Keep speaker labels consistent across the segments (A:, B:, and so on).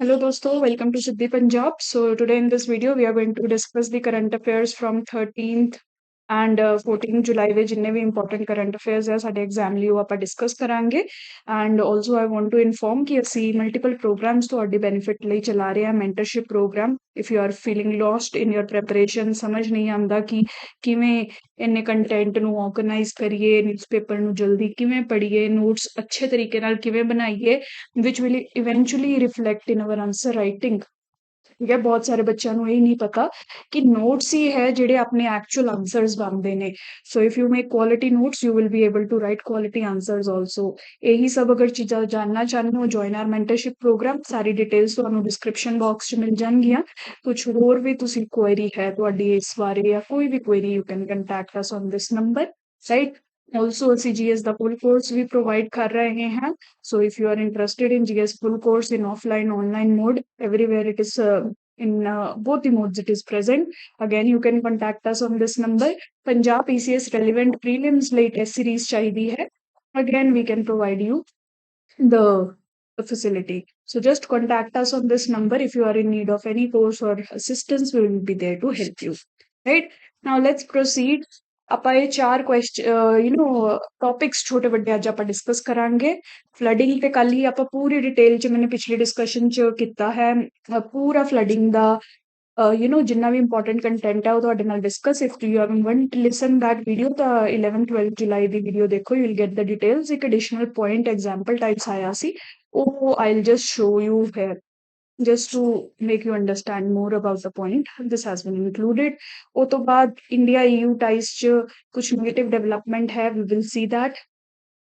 A: Hello दोस्तों, welcome to Siddhi Punjab. So today in this video we are going to discuss the current affairs from 13th and 14 ਜੁਲਾਈ ਦੇ ਜਿੰਨੇ ਵੀ important current affairs ਆ ਸਾਡੇ exam ਲਈ ਉਹ ਆਪਾਂ discuss ਕਰਾਂਗੇ and also I want to inform ਕਿ ਅਸੀਂ ਮਲਟੀਪਲ ਪ੍ਰੋਗਰਾਮਸ ਤੁਹਾਡੇ ਬੈਨੀਫਿਟ ਲਈ ਚਲਾ ਰਹੇ ਹਾਂ mentorship program if you are feeling lost in your preparation ਸਮਝ ਨਹੀਂ ਆਉਂਦਾ ਕਿ ਕਿਵੇਂ ਇੰਨੇ ਕੰਟੈਂਟ ਨੂੰ ਆਰਗੇਨਾਈਜ਼ ਕਰੀਏ ਨਿਊਜ਼ਪੇਪਰ ਨੂੰ ਜਲਦੀ ਕਿਵੇਂ ਪੜ੍ਹੀਏ ਨੋਟਸ ਅੱਛੇ ਤਰੀਕੇ ਨਾਲ ਕਿਵੇਂ ਬਣਾਈਏ which will eventually reflect in our answer writing ਠੀਕ ਹੈ ਬਹੁਤ ਸਾਰੇ ਬੱਚਿਆਂ ਨੂੰ ਇਹ ਨਹੀਂ ਪਤਾ ਕਿ ਨੋਟਸ ਹੀ ਹੈ ਜਿਹੜੇ ਆਪਣੇ ਐਕਚੁਅਲ ਆਨਸਰਸ ਬਣਦੇ ਨੇ so if you make quality notes you will be able to write quality answers also ਇਹੀ ਸਭ ਅਗਰ ਚੀਜ਼ਾਂ ਜਾਣਨਾ ਚਾਹੁੰਦੇ ਹੋ ਜੁਆਇਨ ਆਰ ਮੈਂਟਰਸ਼ਿਪ ਪ੍ਰੋਗਰਾਮ ਸਾਰੀ ਡਿਟੇਲਸ ਤੁਹਾਨੂੰ ਡਿਸਕ੍ਰਿਪਸ਼ਨ ਬਾਕਸ 'ਚ ਮਿਲ ਜਾਣਗੀਆਂ ਕੁਝ ਹੋਰ ਵੀ ਤੁਸੀਂ ਕੁਐਰੀ ਹੈ ਤੁਹਾਡੀ ਇਸ ਬਾਰੇ ਜਾਂ ਕੋਈ ਵੀ query you can contact us on this number right also ਅਸੀਂ GS ਦਾ full course ਵੀ provide ਕਰ ਰਹੇ ਹਾਂ so if you are interested in GS full course in offline online mode everywhere it is in both the modes it is present again you can contact us on this number Punjab PCS relevant prelims ਲਈ test series ਚਾਹੀਦੀ ਹੈ again we can provide you the facility so just contact us on this number if you are in need of any course or assistance we will be there to help you right now let's proceed ਆਪਾਂ ਇਹ ਚਾਰ question topics ਛੋਟੇ ਵੱਡੇ ਅੱਜ ਆਪਾਂ discuss ਕਰਾਂਗੇ flooding ਤੇ ਕੱਲ ਹੀ ਆਪਾਂ ਪੂਰੀ ਡਿਟੇਲ ਚ ਮੈंने ਪਿਛਲੀ ਡਿਸਕਸ਼ਨ ਚ ਕੀਤਾ ਹੈ ਪੂਰਾ ਫਲੱਡਿੰਗ ਦਾ ਜਿੰਨਾ ਵੀ ਇੰਪੋਰਟੈਂਟ ਕੰਟੈਂਟ ਹੈ ਉਹ ਤੁਹਾਡੇ ਨਾਲ discuss if you have want to listen that video ਤਾਂ 11 12 ਜੁਲਾਈ ਦੀ ਵੀਡੀਓ ਦੇਖੋ you will get the details ਇੱਕ ਐਡੀਸ਼ਨਲ ਪੁਆਇੰਟ ਐਗਜ਼ਾਮਪਲ ਟਾਈਪਸ ਆਇਆ ਸੀ ਉਹ I will just show you here just to make you understand more about the point this has been included ਉਹ ਤੋਂ ਬਾਅਦ ਇੰਡੀਆ EU ਟਾਈਜ਼ ਚ ਕੁਝ negative development ਹੈ we will see that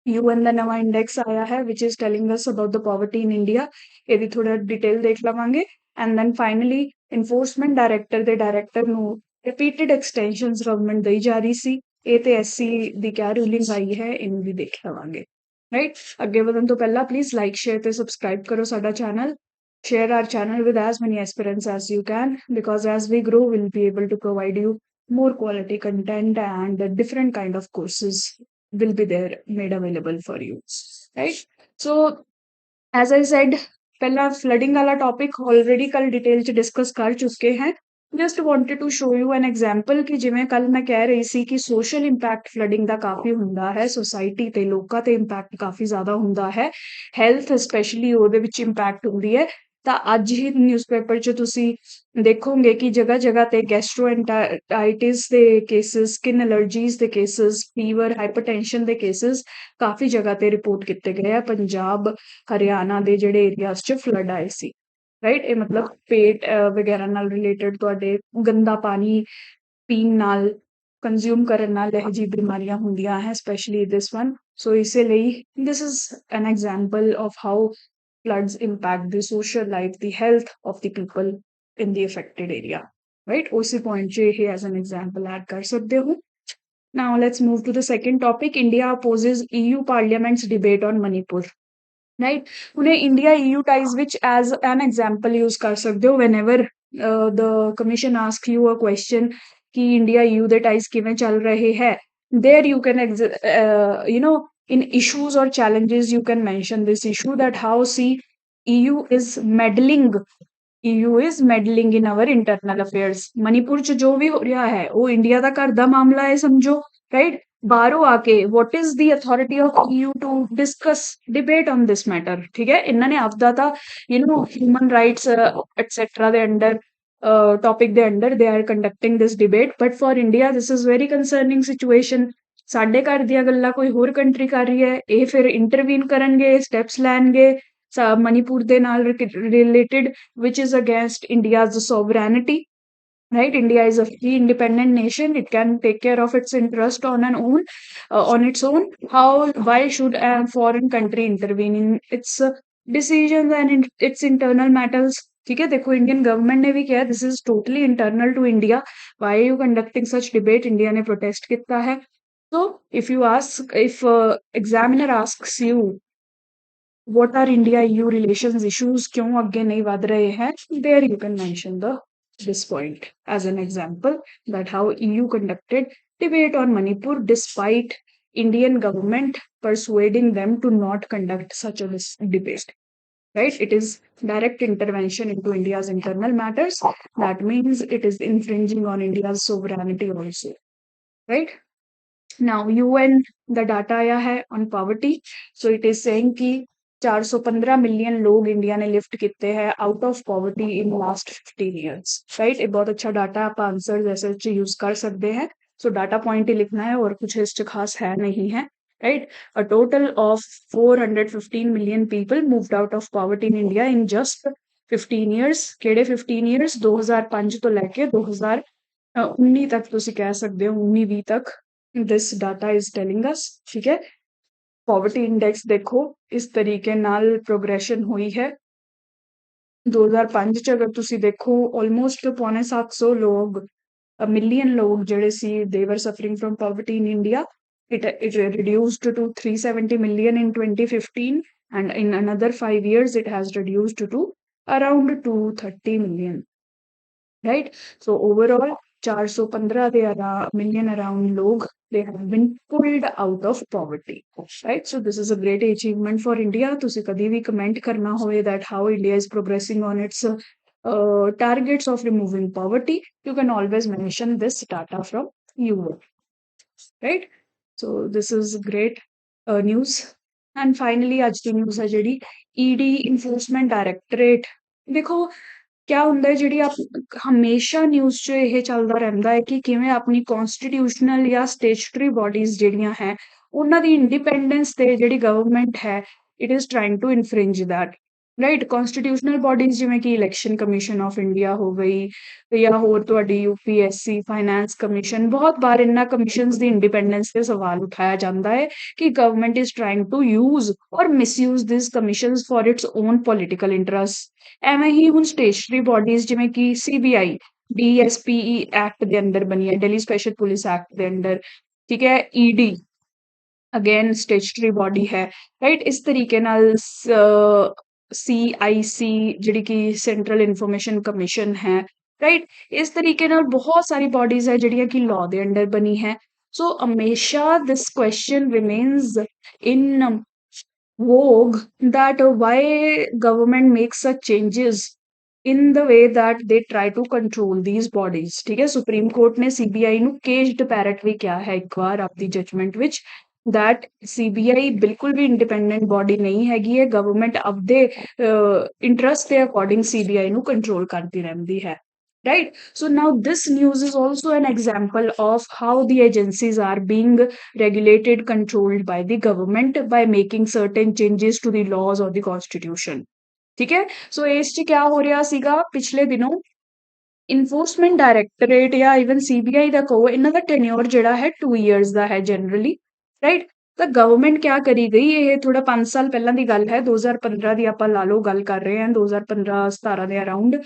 A: UN ਦਾ ਨਵਾਂ ਇੰਡੈਕਸ ਆਇਆ ਹੈ which is telling us about the poverty in India ਇਹਦੀ ਥੋੜਾ ਡਿਟੇਲ ਦੇਖ ਲਵਾਂਗੇ and then finally enforcement director ਦੇ ਡਾਇਰੈਕਟਰ ਨੂੰ repeated extensions ਗਵਰਨਮੈਂਟ ਦੇਈ ਜਾ ਰਹੀ ਸੀ ਇਹ ਤੇ SC ਦੀ ਕਿਆ ਰੂਲਿੰਗ ਆਈ ਹੈ ਇਹਨੂੰ ਵੀ ਦੇਖ ਲਵਾਂਗੇ ਰਾਈਟ ਅੱਗੇ ਵਧਣ ਤੋਂ ਪਹਿਲਾਂ ਪਲੀਜ਼ ਲਾਈਕ ਸ਼ੇਅਰ ਤੇ ਸਬਸਕ੍ਰਾਈਬ ਕਰੋ ਸਾਡਾ channel share our channel with as many aspirants as you can because as we grow we'll be able to provide you more quality content and different kind of courses will be there made available for you right so as I said ਪਹਿਲਾਂ flooding ਵਾਲਾ topic already ਕੱਲ detail ਚ discuss ਕਰ ਚੁੱਕੇ हैं just wanted to show you an example ਕਿ ਜਿਵੇਂ ਕੱਲ ਮੈਂ ਕਹਿ ਰਹੀ ਸੀ ਕਿ ਸੋਸ਼ਲ ਇੰਪੈਕਟ ਫਲੱਡਿੰਗ ਦਾ ਕਾਫੀ ਹੁੰਦਾ ਹੈ ਸੋਸਾਇਟੀ ਤੇ ਲੋਕਾਂ ਤੇ ਇੰਪੈਕਟ ਕਾਫੀ ਜ਼ਿਆਦਾ ਹੁੰਦਾ ਹੈ ਹੈਲਥ ਸਪੈਸ਼ਲੀ ਉਹਦੇ ਵਿੱਚ ਇੰਪੈਕਟ ਹੁੰਦੀ ਹੈ ਤਾਂ ਅੱਜ ਹੀ ਨਿਊਜ਼ਪੇਪਰ 'ਚ ਤੁਸੀਂ ਦੇਖੋਗੇ ਕਿ ਜਗ੍ਹਾ ਤੇ ਗੈਸਟ੍ਰੋਐਂਟਰਾਈਟਿਸ ਦੇ ਕੇਸਿਸ ਸਕਿਨ ਐਲਰਜੀਜ਼ ਦੇ ਕੇਸਿਸ ਫੀਵਰ ਹਾਈਪਰਟੈਂਸ਼ਨ ਦੇ ਕੇਸਿਸ ਕਾਫੀ ਜਗ੍ਹਾ ਤੇ ਰਿਪੋਰਟ ਕੀਤੇ ਗਏ ਆ ਪੰਜਾਬ ਹਰਿਆਣਾ ਦੇ ਜਿਹੜੇ ਏਰੀਆਜ਼ 'ਚ ਫਲੱਡ ਆਏ ਸੀ ਰਾਈਟ ਇਹ ਮਤਲਬ ਪੇਟ ਵਗੈਰਾ ਨਾਲ ਰਿਲੇਟਡ ਤੁਹਾਡੇ ਗੰਦਾ ਪਾਣੀ ਪੀਣ ਨਾਲ ਕੰਜ਼ਿਊਮ ਕਰਨ ਨਾਲ ਇਹ ਜਿਹੀ ਬਿਮਾਰੀਆਂ ਹੁੰਦੀਆਂ ਹੈ ਸਪੈਸ਼ਲੀ ਦਿਸ ਵਨ ਸੋ ਇਸੇ ਲਈ this is an example of how floods impact the social life, the health of the people in the affected area. Right? उसी point से ही as an example add कर सकते हो. Now let's move to the second topic. India opposes EU Parliament's debate on Manipur. Right? उन्हें India EU ties which as an example use कर सकते हो whenever the commission asks you a question कि India EU ਦੇ ties ਕਿਵੇਂ ਚੱਲ ਰਹੇ ਹੈ. There you can in issues or challenges you can mention this issue that how see EU is meddling in our internal affairs Manipur ਚ ਜੋ ਵੀ ਹੋ ਰਿਹਾ ਹੈ ਉਹ ਇੰਡੀਆ ਦਾ ਘਰ ਦਾ ਮਾਮਲਾ ਹੈ ਸਮਝੋ ਰਾਈਟ ਬਾਹਰੋਂ ਆ ਕੇ what is the authority of EU to discuss debate on this matter ਠੀਕ ਹੈ ਇਹਨਾਂ ਨੇ ਆਪਦਾ ਤਾਂ human rights etc ਦੇ ਅੰਡਰ topic ਦੇ under they are conducting this debate but for India this is very concerning situation ਸਾਡੇ ਘਰ ਦੀਆਂ ਗੱਲਾਂ ਕੋਈ ਹੋਰ ਕੰਟਰੀ ਕਰ ਰਹੀ ਹੈ ਇਹ ਫਿਰ ਇੰਟਰਵੀਨ ਕਰਨਗੇ ਸਟੈਪਸ ਲੈਣਗੇ ਮਨੀਪੁਰ ਦੇ ਨਾਲ related which is against India's sovereignty right India is a free independent nation it can take care of its interest on its own how why should a foreign country intervene in its decisions and in its internal matters ठीक है देखो Indian government ने भी किया this is totally internal to India why you conducting such debate India ने protest किया है so if you ask if examiner asks you what are India EU relations issues क्यों आगे नहीं बढ़ रहे हैं there you can mention this point as an example that how EU conducted debate on Manipur despite Indian government persuading them to not conduct such a debate right? It is direct intervention into India's internal matters. That means it is infringing on India's sovereignty also, right? Now UN the data आया है on poverty, so it is saying कि 415 million लोग India ने lift किए हैं out of poverty in last 15 years, right? एक बहुत अच्छा डाटा आप आंसर जैसे यूज कर सकते हैं, सो डाटा पॉइंट ही लिखना है और कुछ इससे खास है नहीं है, right? A total of 415 million people moved out of poverty in India in just 15 years. ਕਿਹੜੇ 15 years? 2005 ਤੋਂ ਲੈ ਕੇ 2019 ਤੱਕ ਤੁਸੀਂ ਕਹਿ ਸਕਦੇ ਹੋ, 19-20 ਤੱਕ this data is telling us, ठीक है? पॉवर्टी इंडेक्स देखो इस तरीके नाल प्रोग्रेशन हुई है 2005 च अगर तुसी देखो ऑलमोस्ट 750 लोग मिलियन लोग ਜਿਹੜੇ ਸੀ they were suffering from poverty in India. It reduced to 370 million in 2015 and in another 5 years it has reduced to around 230 million, right? So overall 415 million around log they have been pulled out of poverty, right? So this is a great achievement for India. तुसी कभी भी comment करना होए that how India is progressing on its targets of removing poverty, you can always mention this data from UN, right? So this is great news. And finally ਅੱਜ ਦੀ news ਹੈ ਜਿਹੜੀ ED enforcement directorate, ਦੇਖੋ क्या ਹੁੰਦਾ है ਜਿਹੜੀ ਆਪ ਹਮੇਸ਼ਾ ਨਿਊਜ਼ 'ਚ ਇਹ ਚੱਲਦਾ ਰਹਿੰਦਾ ਹੈ ਕਿ ਕਿਵੇਂ ਆਪਣੀ ਕਨਸਟੀਟਿਊਸ਼ਨਲ ਜਾਂ ਸਟੈਚੂਟਰੀ ਬਾਡੀਜ਼ ਜਿਹੜੀਆਂ ਹੈ ਉਹਨਾਂ ਦੀ ਇੰਡੀਪੈਂਡੈਂਸ ਤੇ ਜਿਹੜੀ ਗਵਰਨਮੈਂਟ ਹੈ it is trying to infringe that, right? Constitutional bodies ਜਿਵੇਂ ਕਿ ਇਲੈਕਸ਼ਨ ਕਮਿਸ਼ਨ ਆਫ ਇੰਡੀਆ ਹੋ ਗਈ ਜਾਂ ਹੋਰ ਤੁਹਾਡੀ UPSC ਫਾਈਨੈਂਸ ਕਮਿਸ਼ਨ, ਬਹੁਤ ਵਾਰ ਇਹਨਾਂ ਕਮਿਸ਼ਨਸ ਦੀ ਇੰਡੀਪੈਂਡੈਂਸ ਤੇ ਸਵਾਲ ਉਠਾਇਆ ਜਾਂਦਾ ਹੈ ਕਿ government is trying to use or misuse this commissions for its own political interest. ਐਵੇਂ ਹੀ ਹੁਣ ਸਟੇਸ਼ਨਰੀ ਬਾਡੀਜ਼ ਜਿਵੇਂ ਕਿ CBI DSPE ਐਕਟ ਦੇ ਅੰਦਰ ਬਣੀ ਹੈ, ਦਿੱਲੀ ਸਪੈਸ਼ਲ ਪੁਲਿਸ ਐਕਟ ਦੇ ਅੰਦਰ, ਠੀਕ ਹੈ? ED ਅਗੇਨ ਸਟੇਚੂਟਰੀ ਬਾਡੀ ਹੈ, ਰਾਈਟ? ਇਸ ਤਰੀਕੇ ਨਾਲ CIC ਜਿਹੜੀ ਕਿ ਸੈਂਟਰਲ ਇਨਫੋਰਮੇਸ਼ਨ ਕਮਿਸ਼ਨ ਹੈ, ਰਾਈਟ? ਇਸ ਤਰੀਕੇ ਨਾਲ ਬਹੁਤ ਸਾਰੀ ਬਾਡੀਜ਼ ਹੈ ਜਿਹੜੀਆਂ ਕਿ ਲਾਅ ਦੇ ਅੰਡਰ ਬਣੀ ਹੈ। ਸੋ ਹਮੇਸ਼ਾ ਦਿਸ question remains in vogue that why government makes such changes in the way that they try to control these bodies, ठीक है? सुप्रीम कोर्ट ने CBI ਨੂੰ caged parrot ਵੀ ਕਿਹਾ ਹੈ ਇੱਕ ਵਾਰ ਆਪਦੀ ਜਜਮੈਂਟ ਵਿੱਚ that CBI ਬਿਲਕੁਲ ਵੀ ਇੰਡੀਪੈਂਡੈਂਟ ਬਾਡੀ ਨਹੀਂ ਹੈਗੀ ਹੈ, ਗਵਰਨਮੈਂਟ ਆਪਦੇ ਇੰਟਰਸਟ ਦੇ ਅਕੋਰਡਿੰਗ CBI ਨੂੰ ਕੰਟਰੋਲ ਕਰਦੀ ਰਹਿੰਦੀ ਹੈ, right? So now this news is also an example of how the agencies are being regulated, controlled by the government by making certain changes to the laws or the constitution, ठीक है? सो इस च क्या हो रहा सीगा पिछले दिनों ਇਨਫੋਰਸਮੈਂਟ ਡਾਇਰੈਕਟੋਰੇਟ ਜਾਂ ਇਵਨ CBI ਦਾ ਕਹੋ ਇਹਨਾਂ ਦਾ ਟੈਨਿਓਰ ਜਿਹੜਾ ਹੈ 2 ਇਅਰਸ ਦਾ ਹੈ ਜਨਰਲੀ, ਰਾਈਟ? ਤਾਂ ਗਵਰਨਮੈਂਟ ਕਿਆ ਕਰੀ ਗਈ, ਇਹ ਥੋੜਾ 5 ਸਾਲ ਪਹਿਲਾਂ ਦੀ ਗੱਲ ਹੈ, 2015 ਦੀ ਆਪਾਂ ਲਾ ਲਓ ਗੱਲ ਕਰ ਰਹੇ ਹਾਂ, 2015-17 ਦੇ ਅਰਾਊਂਡ।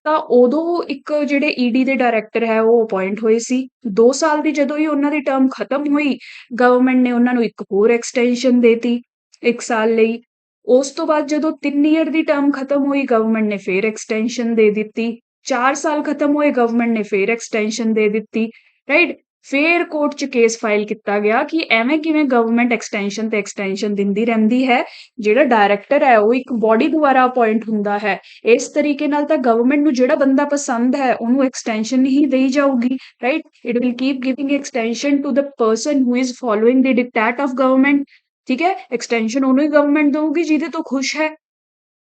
A: ਤਾਂ ਉਦੋਂ ਇੱਕ ਜਿਹੜੇ ED ਦੇ ਡਾਇਰੈਕਟਰ ਹੈ ਉਹ ਅਪਾਇੰਟ ਹੋਏ ਸੀ 2 ਸਾਲ ਦੀ, ਜਦੋਂ ਹੀ ਉਹਨਾਂ ਦੀ ਟਰਮ ਖਤਮ ਹੋਈ ਗਵਰਨਮੈਂਟ ਨੇ ਉਹਨਾਂ ਨੂੰ ਇੱਕ ਹੋਰ ਐਕਸਟੈਂਸ਼ਨ ਦੇਤੀ 1 ਸਾਲ ਲਈ। ਉਸ ਤੋਂ ਬਾਅਦ ਜਦੋਂ 3 ਈਅਰ ਦੀ ਟਰਮ ਖਤਮ ਹੋਈ ਗਵਰਨਮੈਂਟ ਨੇ ਫੇਰ ਐਕਸਟੈਂਸ਼ਨ ਦੇ ਦਿੱਤੀ, 4 ਸਾਲ ਖਤਮ ਹੋਏ ਗਵਰਨਮੈਂਟ ਨੇ ਫੇਰ ਐਕਸਟੈਂਸ਼ਨ ਦੇ ਦਿੱਤੀ, ਰਾਈਟ? ਫੇਰ ਕੋਰਟ 'ਚ ਕੇਸ ਫਾਈਲ ਕੀਤਾ ਗਿਆ ਕਿ ਐਵੇਂ ਕਿਵੇਂ ਗਵਰਨਮੈਂਟ ਐਕਸਟੈਂਸ਼ਨ ਤੇ ਐਕਸਟੈਂਸ਼ਨ ਦਿੰਦੀ ਰਹਿੰਦੀ ਹੈ, ਜਿਹੜਾ ਡਾਇਰੈਕਟਰ ਹੈ ਉਹ ਇੱਕ ਬੋਡੀ ਦੁਆਰਾ ਅਪਾਇੰਟ ਹੁੰਦਾ ਹੈ। ਇਸ ਤਰੀਕੇ ਨਾਲ ਤਾਂ ਗਵਰਨਮੈਂਟ ਨੂੰ ਜਿਹੜਾ ਬੰਦਾ ਪਸੰਦ ਹੈ ਉਹਨੂੰ ਐਕਸਟੈਂਸ਼ਨ ਹੀ ਦੇਈ ਜਾਊਗੀ, right? It will keep giving extension to the person who is following the dictate of government, ਠੀਕ ਹੈ? ਐਕਸਟੈਂਸ਼ਨ ਉਹਨੂੰ ਹੀ ਗਵਰਨਮੈਂਟ ਦੇਊਗੀ ਜਿਹਦੇ ਤੋਂ ਖੁਸ਼ ਹੈ,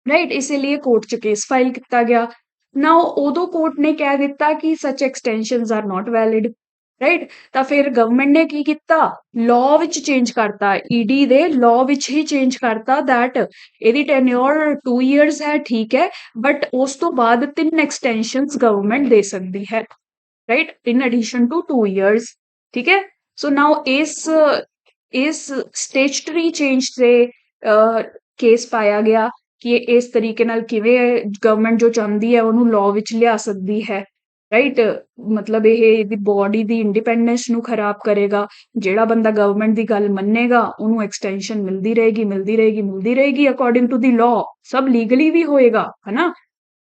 A: ਰਾਈਟ? ਇਸੇ ਕੋਰਟ 'ਚ ਕੇਸ ਫਾਈਲ ਕੀਤਾ ਗਿਆ। ਨਾਓ ਉਦੋਂ ਕੋਰਟ ਨੇ ਕਹਿ ਦਿੱਤਾ ਕਿ ਸੱਚ extensions are not valid, right? ਤਾਂ ਫਿਰ ਗਵਰਨਮੈਂਟ ਨੇ ਕੀ ਕੀਤਾ, ਲਾਅ ਵਿੱਚ ਚੇਂਜ ਕਰਤਾ, ED ਦੇ ਲਾਅ ਵਿੱਚ ਹੀ ਚੇਂਜ ਕਰਤਾ ਦੈਟ ਇਹਦੀ ਟੈਨਿਓਰ 2 ਇਅਰਸ ਹੈ, ਠੀਕ ਹੈ, ਬਟ ਉਸ ਤੋਂ ਬਾਅਦ 3 ਐਕਸਟੈਂਸ਼ਨਸ ਗਵਰਨਮੈਂਟ ਦੇ ਸਕਦੀ ਹੈ, right? In addition to 2 years, ਠੀਕ ਹੈ? ਸੋ ਨਾਓ ਇਸ ਸਟੇਚੂਟਰੀ ਚੇਂਜ ਤੇ ਕੇਸ ਪਾਇਆ ਗਿਆ ਕਿ ਇਸ ਤਰੀਕੇ ਨਾਲ ਕਿਵੇਂ ਗਵਰਨਮੈਂਟ ਜੋ ਚਾਹੁੰਦੀ ਹੈ ਉਹਨੂੰ ਲਾਅ ਵਿੱਚ ਲਿਆ ਸਕਦੀ ਹੈ, ਰਾਈਟ? ਮਤਲਬ ਇਹ ਇਹਦੀ ਬੋਡੀ ਦੀ ਇੰਡੀਪੈਂਡੈਂਸ ਨੂੰ ਖਰਾਬ ਕਰੇਗਾ। ਜਿਹੜਾ ਬੰਦਾ ਗਵਰਨਮੈਂਟ ਦੀ ਗੱਲ ਮੰਨੇਗਾ ਉਹਨੂੰ ਐਕਸਟੈਂਸ਼ਨ ਮਿਲਦੀ ਰਹੇਗੀ ਮਿਲਦੀ ਰਹੇਗੀ ਮਿਲਦੀ ਰਹੇਗੀ ਅਕੋਰਡਿੰਗ ਟੂ ਦੀ ਲਾਅ, ਸਭ ਲੀਗਲੀ ਵੀ ਹੋਏਗਾ, ਹਨਾ?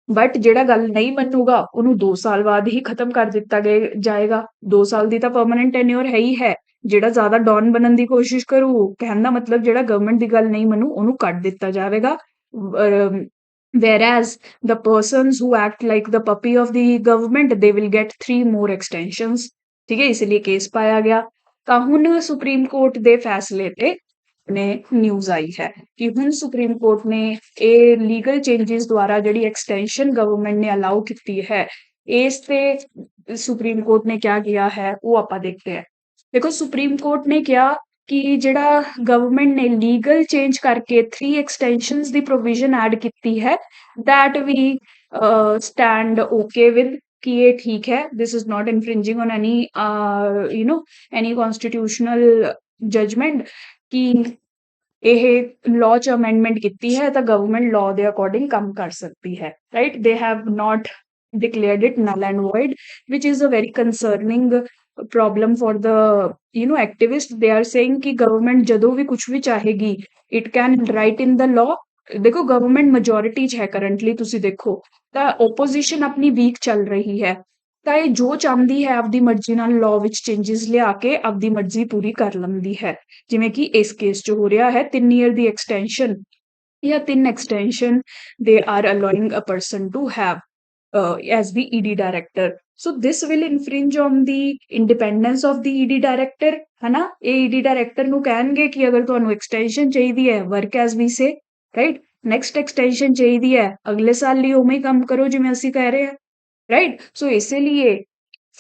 A: ਬਟ ਜਿਹੜਾ ਗੱਲ ਨਹੀਂ ਮੰਨੂਗਾ ਉਹਨੂੰ 2 ਸਾਲ ਬਾਅਦ ਹੀ ਖਤਮ ਕਰ ਦਿੱਤਾ ਜਾਏਗਾ। 2 ਸਾਲ ਦੀ ਤਾਂ ਪਰਮਾਨੈਂਟ ਟੈਨਿਓਰ ਹੈ ਹੀ ਹੈ। ਜਿਹੜਾ ਜ਼ਿਆਦਾ ਡੌਨ ਬਣਨ ਦੀ ਕੋਸ਼ਿਸ਼ ਕਰੂ, ਕਹਿਣ ਦਾ ਮਤਲਬ ਜਿਹੜਾ ਗਵਰਨਮੈਂਟ ਦੀ ਗੱਲ ਨਹੀਂ ਮੰਨੂ ਉਹਨੂੰ ਕੱਢ ਦਿੱਤਾ ਜਾਵੇਗਾ, um, whereas the persons who act like the puppy of the government, they will get 3 more extensions। ठीक है, इसलिए केस पाया गया। ਤਾਂ ਹੁਣ ਸੁਪਰੀਮ ਕੋਰਟ ਦੇ ਫੈਸਲੇ ਤੇ ਨੇ ਨਿਊਜ਼ ਆਈ ਹੈ ਕਿ ਹੁਣ ਸੁਪਰੀਮ ਕੋਰਟ ਨੇ ਇਹ ਲੀਗਲ ਚੇਂजेस ਦੁਆਰਾ ਜਿਹੜੀ ਐਕਸਟੈਂਸ਼ਨ ਗਵਰਨਮੈਂਟ ਨੇ ਅਲਾਉ ਕੀਤੀ ਹੈ, ਇਸ ਤੇ ਸੁਪਰੀਮ ਕੋਰਟ ਨੇ ਕਿਆ ਕਿਹਾ ਹੈ ਉਹ ਆਪਾਂ ਦੇਖਦੇ ਹਾਂ। ਦੇਖੋ ਸੁਪਰੀਮ ਕੋਰਟ ਨੇ ਕਿਹਾ ਕਿ ਜਿਹੜਾ ਗਵਰਨਮੈਂਟ ਨੇ ਲੀਗਲ ਚੇਂਜ ਕਰਕੇ 3 ਐਕਸਟੈਂਸ਼ਨਸ ਦੀ ਪ੍ਰੋਵੀਜ਼ਨ ਐਡ ਕੀਤੀ ਹੈ, that we stand okay with कि ये ठीक है, this is not infringing on any any constitutional judgment कि ਇਹ law ਚ amendment ਕੀਤੀ ਹੈ ਤਾਂ government law ਦੇ according ਕੰਮ ਕਰ ਸਕਦੀ ਹੈ, right? They have not declared it null and void, which is a very concerning problem for the activist। They are saying कि government ਜਦੋਂ ਵੀ ਕੁਝ ਵੀ ਚਾਹੇਗੀ, it can write in the law। ਦੇਖੋ government majority 'ਚ ਹੈ ਕਰੰਟਲੀ, ਤੁਸੀਂ ਦੇਖੋ ਤਾਂ opposition ਆਪਣੀ ਵੀਕ ਚੱਲ ਰਹੀ ਹੈ, ਤਾਂ ਇਹ ਜੋ ਚਾਹੁੰਦੀ ਹੈ ਆਪਦੀ ਮਰਜ਼ੀ ਨਾਲ ਲਾਅ ਵਿੱਚ ਚੇਂजेस ਲਿਆ ਕੇ ਆਪਦੀ ਮਰਜ਼ੀ ਪੂਰੀ ਕਰ ਲੈਂਦੀ ਹੈ। ਜਿਵੇਂ ਕਿ ਇਸ ਕੇਸ 'ਚ ਹੋ ਰਿਹਾ ਹੈ 3 ਈਅਰ ਦੀ ਐਕਸਟੈਂਸ਼ਨ ਜਾਂ 3 extension they are allowing a person to have as the ED director। So this will infringe on the independence of the ED director, है ना? ਇਹ ED director ਨੂੰ ਕਹਿਣਗੇ ਕਿ ਅਗਰ ਤੁਹਾਨੂੰ ਐਕਸਟੈਂਸ਼ਨ ਚਾਹੀਦੀ ਹੈ work as we say, right? Next extension ਚਾਹੀਦੀ ਹੈ ਅਗਲੇ ਸਾਲ ਲਈ ਉਵੇਂ ਹੀ ਕੰਮ ਕਰੋ ਜਿਵੇਂ ਅਸੀਂ ਕਹਿ ਰਹੇ ਹਾਂ, ਰਾਈਟ? ਸੋ ਇਸੇ ਲਈ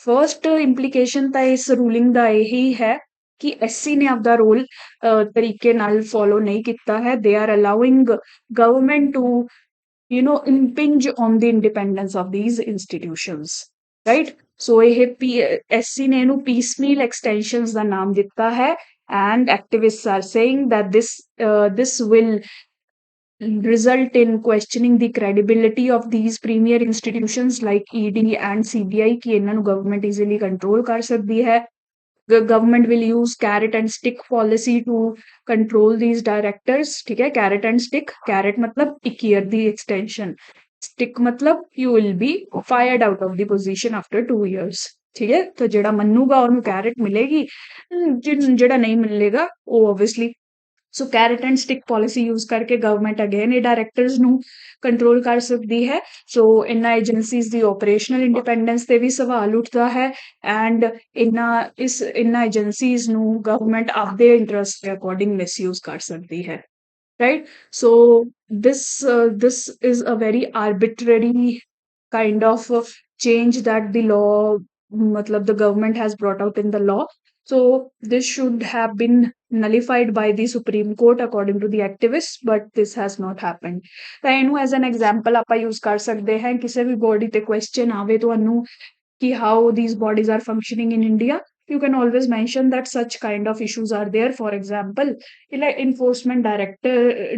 A: ਫਰਸਟ ਇੰਪਲੀਕੇਸ਼ਨ ਤਾਂ ਇਸ ਰੂਲਿੰਗ ਦਾ ਇਹੀ ਹੈ ਕਿ ਐਸਸੀ ਨੇ ਆਪਦਾ ਰੋਲ ਤਰੀਕੇ ਨਾਲ ਫੋਲੋ ਨਹੀਂ ਕੀਤਾ ਹੈ। They are allowing government to impinge on the independence of these institutions, right? So ਇਹ ਐਸਸੀ ਨੇ ਇਹਨੂੰ piecemeal extensions ਦਾ ਨਾਮ ਦਿੱਤਾ ਹੈ and activists are saying that this will result in questioning the credibility of these premier institutions like ED and CBI ਕਿ ਇਹਨਾਂ ਨੂੰ government easily control ਕਰ ਸਕਦੀ ਹੈ। The government will use carrot and stick policy to control these directors। ठीक है, carrot and stick, carrot मतलब 1 year ਦੀ extension, stick मतलब you will be fired out of the position after 2 years। ठीक है, तो ਜਿਹੜਾ ਮੰਨੂਗਾ ਉਹਨੂੰ carrot ਮਿਲੇਗੀ, ਜਿਹੜਾ ਨਹੀਂ ਮਿਲੇਗਾ ਉਹ obviously। So carrot and stick policy use ਕਰਕੇ ਗਵਰਨਮੈਂਟ ਅਗੇਨ ਇਹ ਡਾਇਰੈਕਟਰਸ ਨੂੰ ਕੰਟਰੋਲ ਕਰ ਸਕਦੀ ਹੈ। ਸੋ ਇਹਨਾਂ ਏਜੰਸੀਜ਼ ਦੀ ਆਪਰੇਸ਼ਨਲ ਇੰਡੀਪੈਂਡੈਂਸ ਤੇ ਵੀ ਸਵਾਲ ਉੱਠਦਾ ਹੈ ਐਂਡ ਇਹਨਾਂ ਏਜੰਸੀਜ਼ ਨੂੰ ਗਵਰਨਮੈਂਟ ਆਪਦੇ ਇੰਟਰਸਟ ਦੇ ਅਕੋਰਡਿੰਗ ਮਿਸਯੂਜ਼ ਕਰ ਸਕਦੀ ਹੈ, right? So this is a very arbitrary kind of change that the law matlab the government has brought out in the law। So this should have been nullified by the Supreme Court according to the activists, but this has not happened। ਤਾਂ ਇਹਨੂੰ as an example ਆਪਾਂ use ਕਰ ਸਕਦੇ ਹਾਂ ਕਿਸੇ ਵੀ body ਤੇ question ਆਵੇ ਤੁਹਾਨੂੰ कि how these bodies are functioning in India, you can always mention that such kind of issues are there। For example, like enforcement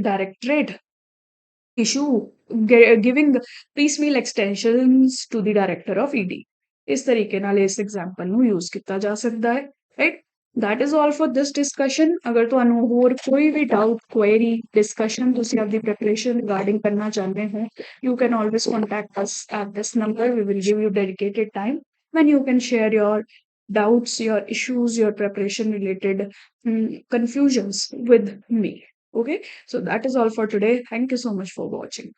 A: directorate issue giving piecemeal extensions to the director of ED। ਇਸ ਤਰੀਕੇ ਨਾਲ ਇਸ example ਨੂੰ use ਕੀਤਾ ਜਾ ਸਕਦਾ ਹੈ, right? that is all for this discussion। ਅਗਰ ਤੁਹਾਨੂੰ ਹੋਰ ਕੋਈ ਵੀ ਡਾਊਟ ਕੁਐਰੀ ਡਿਸਕਸ਼ਨ ਤੁਸੀਂ ਆਪਦੀ preparation regarding ਕਰਨਾ ਚਾਹੁੰਦੇ ਹੋ, you can always contact us at this number। we will give you dedicated time when you can share your doubts, your issues, your preparation related confusions with me। Okay, so that is all for today। Thank you so much for watching।